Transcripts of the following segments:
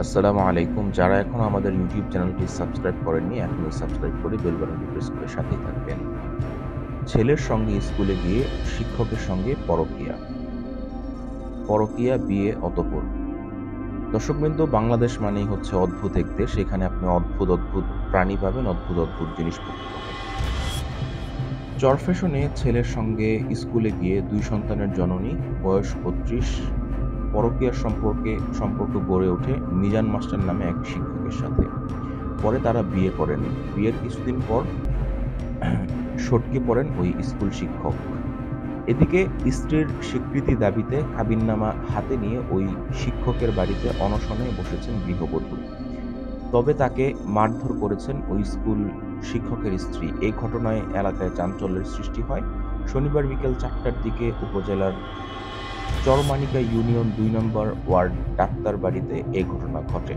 আসসালামু আলাইকুম। যারা এখনো আমাদের ইউটিউব চ্যানেলটি সাবস্ক্রাইব করেননি, এখনই সাবস্ক্রাইব করে বেল বাটনটি প্রেস করে সাথেই থাকবেন। ছেলের সঙ্গে স্কুলে গিয়ে শিক্ষকের সঙ্গে পরকীয়া। পরকীয়া, বিয়ে, অতঃপর। দর্শকবৃন্দ, বাংলাদেশ মানেই হচ্ছে অদ্ভুত এক দেশ। এখানে আপনি অদ্ভুত প্রাণী পাবেন, অদ্ভুত জিনিসপত্র পাবেন। চরফ্যাশনে ছেলের সঙ্গে স্কুলে গিয়ে ২ সন্তানের জননী, বয়স ৩৫, পরকীয়ার সম্পর্ক গড়ে ওঠে মিজান মাস্টার নামে এক শিক্ষকের সাথে। পরে তারা বিয়ে করেন। বিয়ের কিছুদিন পর সটকে পড়েন ওই স্কুল শিক্ষক। এদিকে স্ত্রীর স্বীকৃতি দাবিতে কাবিননামা হাতে নিয়ে ওই শিক্ষকের বাড়িতে অনশনে বসেছেন গৃহবধূ। তবে তাকে মারধর করেছেন ওই স্কুল শিক্ষকের স্ত্রী। এই ঘটনায় এলাকায় চাঞ্চল্যের সৃষ্টি হয়। শনিবার বিকেল ৪টার দিকে উপজেলার চরমানিকা ইউনিয়ন ২ নম্বর ওয়ার্ড ডাক্তার বাড়িতে এ ঘটনা ঘটে।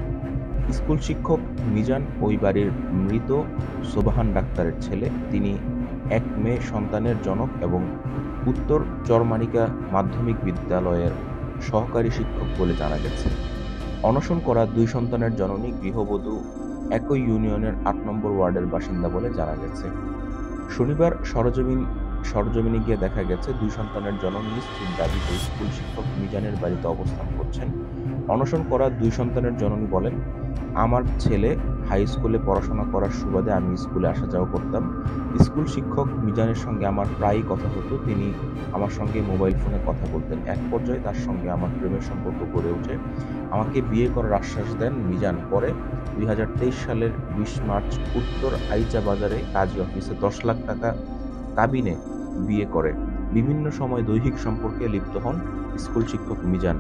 স্কুল শিক্ষক মিজান ওই বাড়ির মৃত সোবহান ডাক্তারের ছেলে। তিনি এক মেয়ে সন্তানের জনক এবং উত্তর চরমানিকা মাধ্যমিক বিদ্যালয়ের সহকারী শিক্ষক বলে জানা গেছে। অনশন করা ২ সন্তানের জননী গৃহবধূ একই ইউনিয়নের ৮ নম্বর ওয়ার্ডের বাসিন্দা বলে জানা গেছে। শনিবার সরেজমিনে গিয়ে দেখা গেছে ২ সন্তানের জননী স্ত্রীর দাবিতে স্কুল শিক্ষক মিজানের বাড়িতে অবস্থান করছেন। অনশন করা ২ সন্তানের জননী বলেন, আমার ছেলে হাই স্কুলে পড়াশোনা করার সুবাদে আমি স্কুলে আসা যাওয়া করতাম। স্কুল শিক্ষক মিজানের সঙ্গে আমার প্রায়ই কথা হতো। তিনি আমার সঙ্গে মোবাইল ফোনে কথা বলতেন। এক পর্যায়ে তার সঙ্গে আমার প্রেমের সম্পর্ক গড়ে ওঠে। আমাকে বিয়ে করার আশ্বাস দেন মিজান। পরে ২০২৩ সালের ২০ মার্চ উত্তর আইচা বাজারে কাজী অফিসে ১০ লাখ টাকা কাবিনে বিয়ে করে। বিভিন্ন সময় দৈহিক সম্পর্কে লিপ্ত হন স্কুল শিক্ষক মিজান।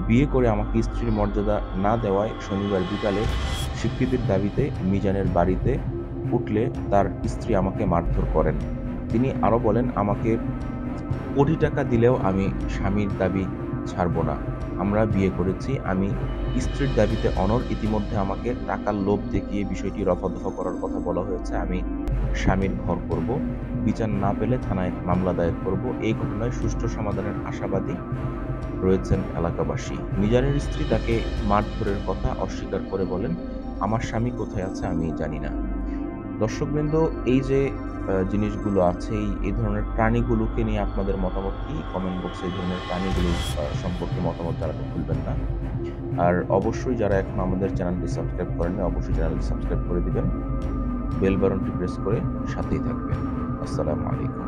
বিয়ে করে আমাকে স্ত্রীর মর্যাদা না দেওয়ায় শনিবার বিকালে স্বীকৃতির দাবিতে মিজানের বাড়িতে উঠলে তার স্ত্রী আমাকে মারধর করেন। তিনি আরও বলেন, আমাকে কোটি টাকা দিলেও আমি স্বামীর দাবি ছাড়ব না। আমরা বিয়ে করেছি, আমি স্ত্রীর দাবিতে অনড়। ইতিমধ্যে আমাকে টাকার লোভ দেখিয়ে বিষয়টি রফাদফা করার কথা বলা হয়েছে। আমি স্বামীর ঘর করব, বিচার না পেলে থানায় মামলা দায়ের করব। এই ঘটনায় সুষ্ঠু সমাধানের আশাবাদী রয়েছেন এলাকাবাসী। মিজানের স্ত্রী তাকে মারধরের কথা অস্বীকার করে বলেন, আমার স্বামী কোথায় আছে আমি জানি না। দর্শকবৃন্দ, এই যে জিনিসগুলো আছে, এই ধরনের প্রাণীগুলোকে নিয়ে আপনাদের মতামত কি? কমেন্ট বক্সে এই ধরনের প্রাণীগুলো সম্পর্কে মতামত জানাতে ভুলবেন না। আর অবশ্যই যারা এখন আমাদের চ্যানেলটি সাবস্ক্রাইব করেননি, অবশ্যই চ্যানেলটি সাবস্ক্রাইব করে দিবেন। বেল বাটনটি প্রেস করে সাথেই থাকবেন। আসসালামু আলাইকুম।